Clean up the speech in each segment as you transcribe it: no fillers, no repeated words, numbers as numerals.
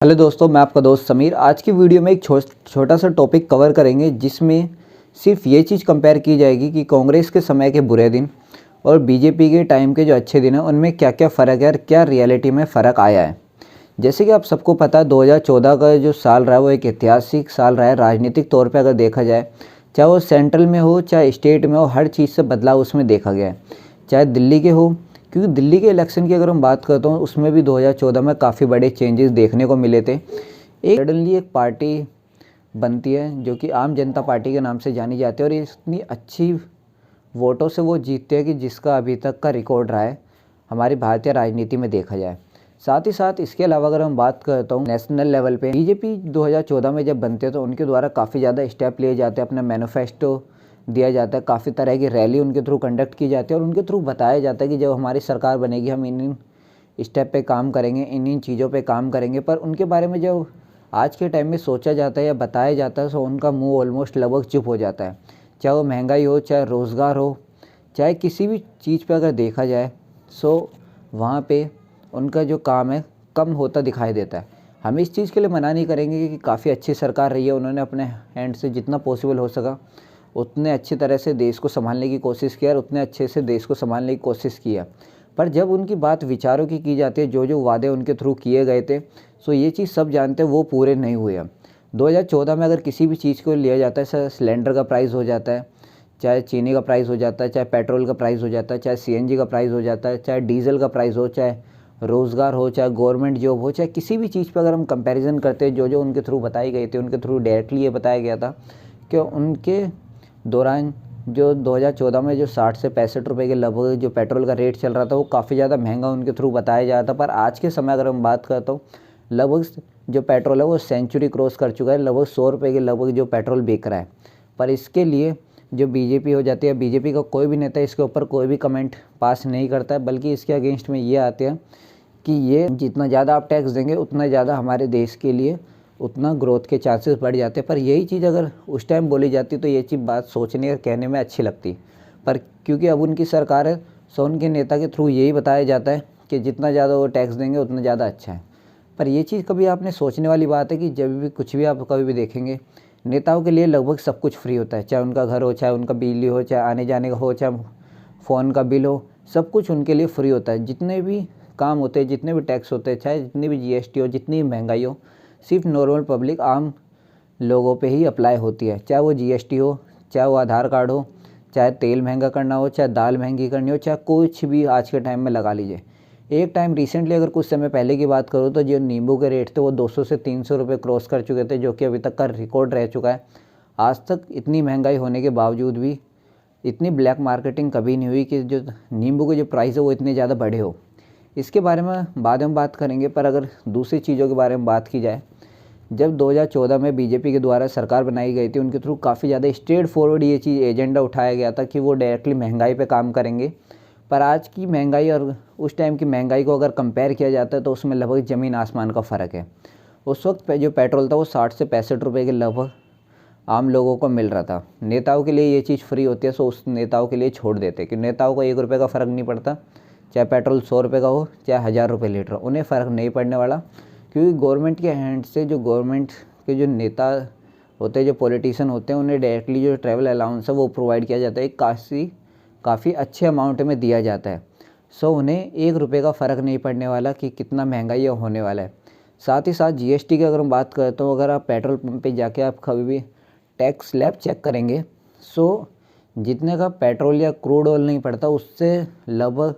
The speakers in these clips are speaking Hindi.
हेलो दोस्तों, मैं आपका दोस्त समीर। आज की वीडियो में एक छोटा सा टॉपिक कवर करेंगे जिसमें सिर्फ ये चीज़ कंपेयर की जाएगी कि कांग्रेस के समय के बुरे दिन और बीजेपी के टाइम के जो अच्छे दिन हैं उनमें क्या क्या फ़र्क है और क्या रियलिटी में फ़र्क आया है। जैसे कि आप सबको पता है 2014 का जो साल रहा है वो एक ऐतिहासिक साल रहा है राजनीतिक तौर पर। अगर देखा जाए, चाहे वो सेंट्रल में हो चाहे स्टेट में हो, हर चीज़ से बदलाव उसमें देखा गया है। चाहे दिल्ली के हो, क्योंकि दिल्ली के इलेक्शन की अगर हम बात करते हैं उसमें भी 2014 में काफ़ी बड़े चेंजेस देखने को मिले थे। एक सडनली एक पार्टी बनती है जो कि आम जनता पार्टी के नाम से जानी जाती है और इतनी अच्छी वोटों से वो जीतते हैं कि जिसका अभी तक का रिकॉर्ड रहा है हमारी भारतीय राजनीति में देखा जाए। साथ ही साथ इसके अलावा अगर हम बात करता हूँ नेशनल लेवल पे, बीजेपी 2014 में जब बनते हैं तो उनके द्वारा काफ़ी ज़्यादा स्टेप लिए जाते हैं, अपना मैनिफेस्टो दिया जाता है, काफ़ी तरह की रैली उनके थ्रू कंडक्ट की जाती है और उनके थ्रू बताया जाता है कि जब हमारी सरकार बनेगी हम इन स्टेप पे काम करेंगे, इन चीज़ों पे काम करेंगे। पर उनके बारे में जब आज के टाइम में सोचा जाता है या बताया जाता है तो उनका मुंह ऑलमोस्ट लगभग चुप हो जाता है। चाहे वो महंगाई हो, चाहे रोज़गार हो, चाहे किसी भी चीज़ पे अगर देखा जाए सो वहाँ पे उनका जो काम है कम होता दिखाई देता है। हम इस चीज़ के लिए मना नहीं करेंगे कि काफ़ी अच्छी सरकार रही है, उन्होंने अपने हैंड से जितना पॉसिबल हो सका उतने अच्छी तरह से देश को संभालने की कोशिश किया और उतने अच्छे से देश को संभालने की कोशिश किया। पर जब उनकी बात विचारों की जाती है, जो जो वादे उनके थ्रू किए गए थे, सो ये चीज़ सब जानते हैं वो पूरे नहीं हुए हैं। 2014 में अगर किसी भी चीज़ को लिया जाता है, सिलेंडर का प्राइस हो जाता है, चाहे चीनी का प्राइस हो जाता है, चाहे पेट्रोल का प्राइस हो जाता है, चाहे सीएनजी का प्राइस हो जाता है, चाहे डीजल का प्राइस हो, चाहे रोज़गार हो, चाहे गवर्नमेंट जॉब हो, चाहे किसी भी चीज़ पर अगर हम कंपैरिजन करते हैं, जो जो उनके थ्रू बताई गई थी, उनके थ्रू डायरेक्टली ये बताया गया था कि उनके दौरान जो 2014 में जो 60 से 65 रुपये के लगभग जो पेट्रोल का रेट चल रहा था वो काफ़ी ज़्यादा महंगा उनके थ्रू बताया जा रहा था। पर आज के समय अगर हम बात करता हूँ, लगभग जो पेट्रोल है वो सेंचुरी क्रॉस कर चुका है, लगभग 100 रुपये के लगभग जो पेट्रोल बिक रहा है। पर इसके लिए जो बीजेपी हो जाती है, बीजेपी का कोई भी नेता इसके ऊपर कोई भी कमेंट पास नहीं करता है, बल्कि इसके अगेंस्ट में ये आते हैं कि ये जितना ज़्यादा आप टैक्स देंगे उतना ज़्यादा हमारे देश के लिए उतना ग्रोथ के चांसेस बढ़ जाते हैं। पर यही चीज़ अगर उस टाइम बोली जाती तो ये चीज़ बात सोचने और कहने में अच्छी लगती। पर क्योंकि अब उनकी सरकार है सो उनके नेता के थ्रू यही बताया जाता है कि जितना ज़्यादा वो टैक्स देंगे उतना ज़्यादा अच्छा है। पर ये चीज़ कभी आपने सोचने वाली बात है कि जब भी कुछ भी आप कभी भी देखेंगे, नेताओं के लिए लगभग सब कुछ फ्री होता है। चाहे उनका घर हो, चाहे उनका बिजली हो, चाहे आने जाने का हो, चाहे फ़ोन का बिल हो, सब कुछ उनके लिए फ्री होता है। जितने भी काम होते हैं, जितने भी टैक्स होते हैं, चाहे जितनी भी जीएसटी हो, जितनी भी महंगाई हो, सिर्फ नॉर्मल पब्लिक आम लोगों पे ही अप्लाई होती है। चाहे वो जीएसटी हो, चाहे वो आधार कार्ड हो, चाहे तेल महंगा करना हो, चाहे दाल महंगी करनी हो, चाहे कुछ भी आज के टाइम में लगा लीजिए। एक टाइम रिसेंटली अगर कुछ समय पहले की बात करूँ तो जो नींबू के रेट थे वो 200 से 300 रुपये क्रॉस कर चुके थे, जो कि अभी तक का रिकॉर्ड रह चुका है। आज तक इतनी महंगाई होने के बावजूद भी इतनी ब्लैक मार्केटिंग कभी नहीं हुई कि जो नींबू के जो प्राइस है वो इतने ज़्यादा बढ़े हो। इसके बारे में बाद में बात करेंगे। पर अगर दूसरी चीज़ों के बारे में बात की जाए, जब 2014 में बीजेपी के द्वारा सरकार बनाई गई थी उनके थ्रू काफ़ी ज़्यादा स्ट्रेट फॉरवर्ड ये चीज़ एजेंडा उठाया गया था कि वो डायरेक्टली महंगाई पे काम करेंगे। पर आज की महंगाई और उस टाइम की महंगाई को अगर कंपेयर किया जाता है तो उसमें लगभग ज़मीन आसमान का फ़र्क है। उस वक्त पे जो पेट्रोल था वो 60 से 65 रुपये के लगभग आम लोगों को मिल रहा था। नेताओं के लिए ये चीज़ फ्री होती है, सो उस नेताओं के लिए छोड़ देते कि नेताओं को 1 रुपये का फ़र्क नहीं पड़ता, चाहे पेट्रोल 100 रुपये का हो, चाहे 1000 रुपये लीटर, उन्हें फ़र्क नहीं पड़ने वाला। क्योंकि गवर्नमेंट के हैंड से जो गवर्नमेंट के जो नेता होते हैं, जो पॉलिटिशियन होते हैं, उन्हें डायरेक्टली जो ट्रैवल अलाउंस है वो प्रोवाइड किया जाता है, काफ़ी अच्छे अमाउंट में दिया जाता है। सो उन्हें 1 रुपये का फ़र्क नहीं पड़ने वाला कि कितना महंगाई होने वाला है। साथ ही साथ जीएसटी की अगर हम बात करते हो, अगर आप पेट्रोल पंप पे जाके आप कभी भी टैक्स स्लैब चेक करेंगे, सो जितने का पेट्रोल या क्रूड ऑयल नहीं पड़ता उससे लगभग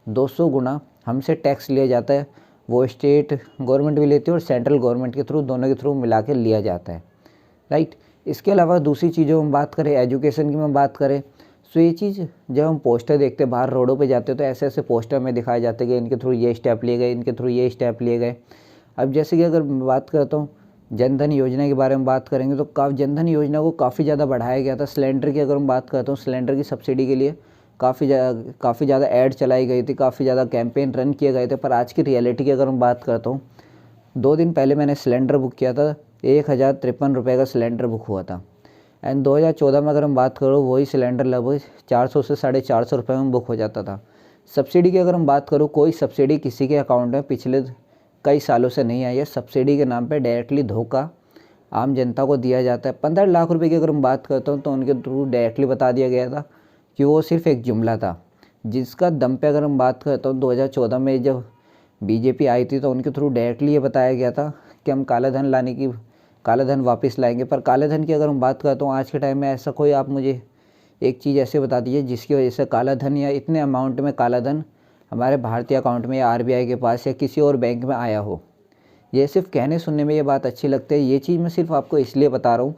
200 गुना हमसे टैक्स लिया जाता है। वो स्टेट गवर्नमेंट भी लेती है और सेंट्रल गवर्नमेंट के थ्रू, दोनों के थ्रू मिला के लिया जाता है, राइट। इसके अलावा दूसरी चीज़ों में बात करें, एजुकेशन की में बात करें, सो ये चीज़ जब हम पोस्टर देखते हैं, बाहर रोडों पे जाते हैं तो ऐसे ऐसे पोस्टर में दिखाए जाते हैं कि इनके थ्रू ये स्टेप लिए गए, इनके थ्रू ये स्टेप लिए गए। अब जैसे कि अगर मैं बात करता हूँ जनधन योजना के बारे में बात करेंगे तो जनधन योजना को काफ़ी ज़्यादा बढ़ाया गया था। सिलेंडर की अगर हम बात करता हूँ, सिलेंडर की सब्सिडी के लिए काफ़ी ज़्यादा ऐड चलाई गई थी, काफ़ी ज़्यादा कैंपेन रन किए गए थे। पर आज की रियलिटी की अगर हम बात करता हूँ, 2 दिन पहले मैंने सिलेंडर बुक किया था, 1053 रुपये का सिलेंडर बुक हुआ था। एंड 2014 में अगर हम बात करो वही सिलेंडर लगभग 400 से 450 रुपये में बुक हो जाता था। सब्सिडी की अगर हम बात करूँ, कोई सब्सिडी किसी के अकाउंट में पिछले कई सालों से नहीं आई है। सब्सिडी के नाम पे डायरेक्टली धोखा आम जनता को दिया जाता है। 15 लाख रुपए की अगर हम बात करता हूँ तो उनके थ्रू डायरेक्टली बता दिया गया था कि वो सिर्फ एक जुमला था, जिसका दम पे अगर हम बात करता हूँ 2014 में जब बीजेपी आई थी तो उनके थ्रू डायरेक्टली ये बताया गया था कि हम काला धन वापस लाएंगे। पर काले धन की अगर हम बात करता हूँ आज के टाइम में ऐसा कोई आप मुझे एक चीज़ ऐसे बता दीजिए जिसकी वजह से काला धन या इतने अमाउंट में काला धन हमारे भारतीय अकाउंट में या आरबीआई के पास या किसी और बैंक में आया हो। ये सिर्फ कहने सुनने में ये बात अच्छी लगती है। ये चीज़ मैं सिर्फ आपको इसलिए बता रहा हूँ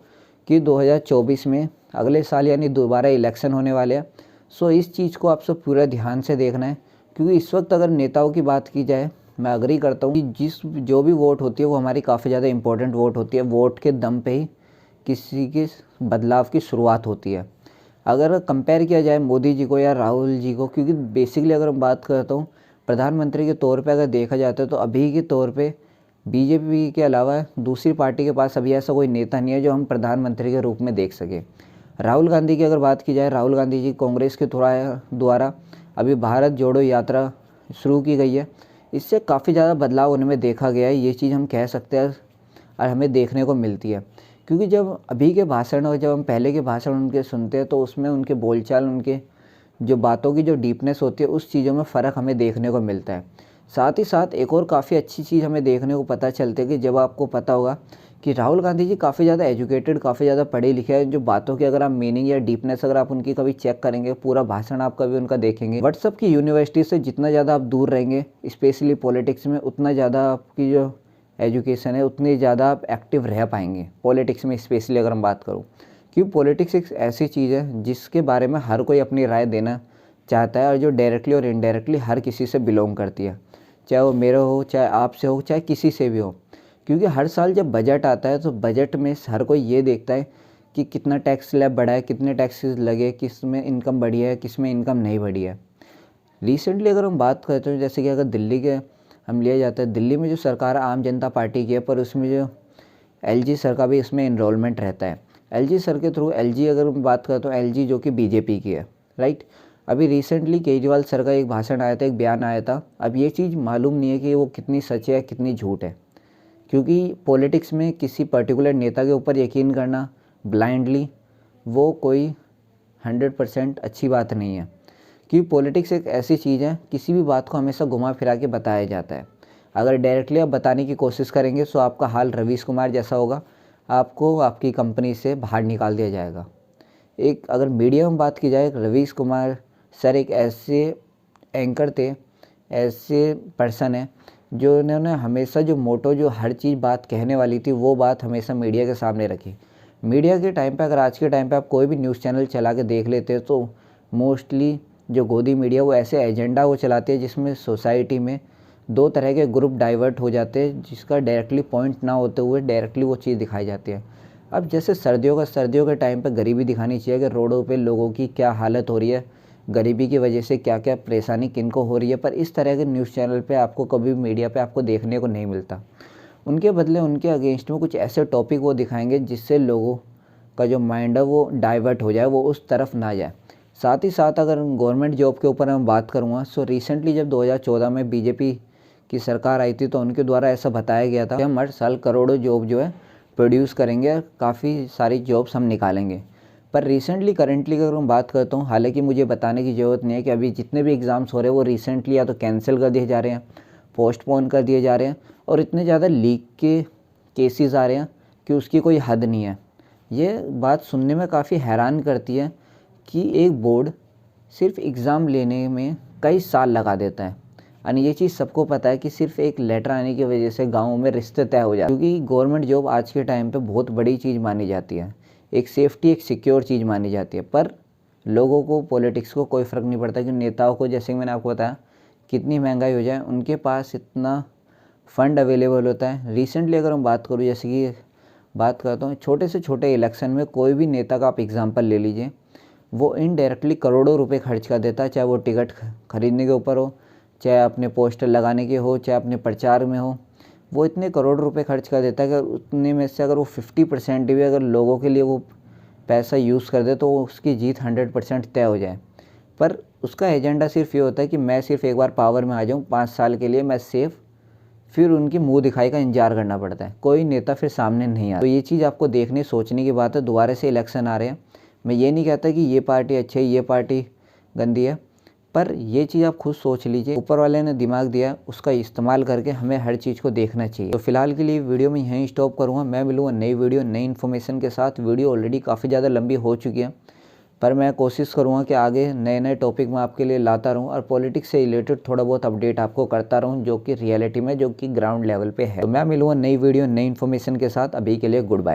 कि 2024 में अगले साल यानी दोबारा इलेक्शन होने वाले हैं। सो इस चीज़ को आप सब पूरा ध्यान से देखना है, क्योंकि इस वक्त अगर नेताओं की बात की जाए, मैं अग्री करता हूँ कि जो भी वोट होती है वो हमारी काफ़ी ज़्यादा इंपॉर्टेंट वोट होती है। वोट के दम पे ही किसी के बदलाव की शुरुआत होती है। अगर कंपेयर किया जाए मोदी जी को या राहुल जी को, क्योंकि बेसिकली अगर हम बात करता हूँ प्रधानमंत्री के तौर पे अगर देखा जाता है तो अभी के तौर पे बीजेपी के अलावा दूसरी पार्टी के पास अभी ऐसा कोई नेता नहीं है जो हम प्रधानमंत्री के रूप में देख सके। राहुल गांधी की अगर बात की जाए, राहुल गांधी जी कांग्रेस के द्वारा अभी भारत जोड़ो यात्रा शुरू की गई है। इससे काफ़ी ज़्यादा बदलाव उनमें देखा गया है, ये चीज़ हम कह सकते हैं और हमें देखने को मिलती है। क्योंकि जब अभी के भाषण और जब हम पहले के भाषण उनके सुनते हैं तो उसमें उनके बोलचाल, उनके जो बातों की जो डीपनेस होती है उस चीज़ों में फ़र्क हमें देखने को मिलता है। साथ ही साथ एक और काफ़ी अच्छी चीज़ हमें देखने को पता चलती है कि जब आपको पता होगा कि राहुल गांधी जी काफ़ी ज़्यादा एजुकेटेड, काफ़ी ज़्यादा पढ़े लिखे हैं। जो बातों की अगर आप मीनिंग या डीपनेस अगर आप उनकी कभी चेक करेंगे, पूरा भाषण आप कभी उनका देखेंगे, व्हाट्सअप की यूनिवर्सिटी से जितना ज़्यादा आप दूर रहेंगे स्पेशली पॉलिटिक्स में, उतना ज़्यादा आपकी जो एजुकेशन है उतनी ज़्यादा आप एक्टिव रह पाएंगे पॉलिटिक्स में। स्पेशली अगर हम बात करूँ, क्योंकि पॉलिटिक्स एक ऐसी चीज़ है जिसके बारे में हर कोई अपनी राय देना चाहता है और जो डायरेक्टली और इनडायरेक्टली हर किसी से बिलोंग करती है, चाहे वो मेरा हो, चाहे आपसे हो, चाहे किसी से भी हो। क्योंकि हर साल जब बजट आता है तो बजट में हर कोई ये देखता है कि कितना टैक्स स्लैब बढ़ा है, कितने टैक्सेस लगे, किस में इनकम बढ़ी है, किस में इनकम नहीं बढ़ी है। रिसेंटली अगर हम बात करते हैं, जैसे कि अगर दिल्ली के हम लिया जाता है, दिल्ली में जो सरकार आम जनता पार्टी की है, पर उसमें जो एलजी सर का भी इसमें इन्रोलमेंट रहता है। एलजी सर के थ्रू, एलजी अगर हम बात करें तो एलजी जो कि बीजेपी की है, राइट। अभी रिसेंटली केजरीवाल सर का एक भाषण आया था, एक बयान आया था। अब ये चीज़ मालूम नहीं है कि वो कितनी सच है कितनी झूठ है, क्योंकि पॉलिटिक्स में किसी पर्टिकुलर नेता के ऊपर यकीन करना ब्लाइंडली वो कोई 100% अच्छी बात नहीं है। क्योंकि पॉलिटिक्स एक ऐसी चीज़ है, किसी भी बात को हमेशा घुमा फिरा के बताया जाता है। अगर डायरेक्टली आप बताने की कोशिश करेंगे तो आपका हाल रवीश कुमार जैसा होगा, आपको आपकी कंपनी से बाहर निकाल दिया जाएगा। एक अगर मीडिया में बात की जाए, रवीश कुमार सर एक ऐसे एंकर थे, ऐसे पर्सन है जो इन्होंने हमेशा जो मोटो, जो हर चीज़ बात कहने वाली थी वो बात हमेशा मीडिया के सामने रखी। मीडिया के टाइम पे, अगर आज के टाइम पे आप कोई भी न्यूज़ चैनल चला के देख लेते हैं तो मोस्टली जो गोदी मीडिया वो ऐसे एजेंडा वो चलाती है जिसमें सोसाइटी में दो तरह के ग्रुप डाइवर्ट हो जाते हैं, जिसका डायरेक्टली पॉइंट ना होते हुए डायरेक्टली वो चीज़ दिखाई जाती है। अब जैसे सर्दियों के टाइम पे गरीबी दिखानी चाहिए कि रोडों पे लोगों की क्या हालत हो रही है, गरीबी की वजह से क्या क्या परेशानी किनको हो रही है, पर इस तरह के न्यूज़ चैनल पे आपको कभी मीडिया पे आपको देखने को नहीं मिलता। उनके बदले उनके अगेंस्ट में कुछ ऐसे टॉपिक वो दिखाएंगे जिससे लोगों का जो माइंड है वो डाइवर्ट हो जाए, वो उस तरफ ना जाए। साथ ही साथ अगर गवर्नमेंट जॉब के ऊपर मैं बात करूँगा, सो रिसेंटली जब 2014 में बीजेपी की सरकार आई थी तो उनके द्वारा ऐसा बताया गया था कि हम हर साल करोड़ों जॉब जो है प्रोड्यूस करेंगे, काफ़ी सारी जॉब्स हम निकालेंगे। पर रिसेंटली करेंटली अगर मैं बात करता हूँ, हालांकि मुझे बताने की ज़रूरत नहीं है कि अभी जितने भी एग्ज़ाम्स हो रहे हैं वो रिसेंटली या तो कैंसिल कर दिए जा रहे हैं, पोस्टपोन कर दिए जा रहे हैं, और इतने ज़्यादा लीक के केसेस आ रहे हैं कि उसकी कोई हद नहीं है। ये बात सुनने में काफ़ी हैरान करती है कि एक बोर्ड सिर्फ एग्ज़ाम लेने में कई साल लगा देता है, और ये चीज़ सबको पता है कि सिर्फ एक लेटर आने की वजह से गाँव में रिश्ते तय हो जाते हैं। क्योंकि गवर्नमेंट जॉब आज के टाइम पे बहुत बड़ी चीज़ मानी जाती है, एक सेफ्टी, एक सिक्योर चीज़ मानी जाती है। पर लोगों को, पॉलिटिक्स को कोई फ़र्क नहीं पड़ता कि नेताओं को, जैसे कि मैंने आपको बताया, कितनी महंगाई हो जाए उनके पास इतना फ़ंड अवेलेबल होता है। रिसेंटली अगर हम बात करूँ, जैसे कि बात करता हूँ छोटे से छोटे इलेक्शन में, कोई भी नेता का आप एग्ज़ाम्पल ले लीजिए, वो इनडायरेक्टली करोड़ों रुपए खर्च कर देता है, चाहे वो टिकट खरीदने के ऊपर हो, चाहे अपने पोस्टर लगाने के हो, चाहे अपने प्रचार में हो। वो इतने करोड़ रुपए खर्च कर देता है कि उतने में से अगर वो 50% भी अगर लोगों के लिए वो पैसा यूज़ कर दे तो उसकी जीत 100% तय हो जाए। पर उसका एजेंडा सिर्फ ये होता है कि मैं सिर्फ एक बार पावर में आ जाऊँ, 5 साल के लिए मैं सेफ फिर उनकी मुंह दिखाई का इंतजार करना पड़ता है, कोई नेता फिर सामने नहीं आता। तो ये चीज़ आपको देखने सोचने की बात है। दोबारा से इलेक्शन आ रहे हैं, मैं ये नहीं कहता कि ये पार्टी अच्छी है ये पार्टी गंदी है, पर ये चीज़ आप खुद सोच लीजिए। ऊपर वाले ने दिमाग दिया, उसका इस्तेमाल करके हमें हर चीज़ को देखना चाहिए। तो फिलहाल के लिए वीडियो में यहीं स्टॉप करूँगा। मैं मिलूँगा नई वीडियो नई इन्फॉर्मेशन के साथ। वीडियो ऑलरेडी काफ़ी ज़्यादा लंबी हो चुकी है, पर मैं कोशिश करूँगा कि आगे नए नए टॉपिक मैं आपके लिए लाता रहूँ और पॉलिटिक्स से रिलेटेड थोड़ा बहुत अपडेट आपको करता रहूँ, जो कि रियलिटी में, जो कि ग्राउंड लेवल पे है। तो मैं मिलूँगा नई वीडियो नई इन्फॉर्मेशन के साथ। अभी के लिए गुड बाय।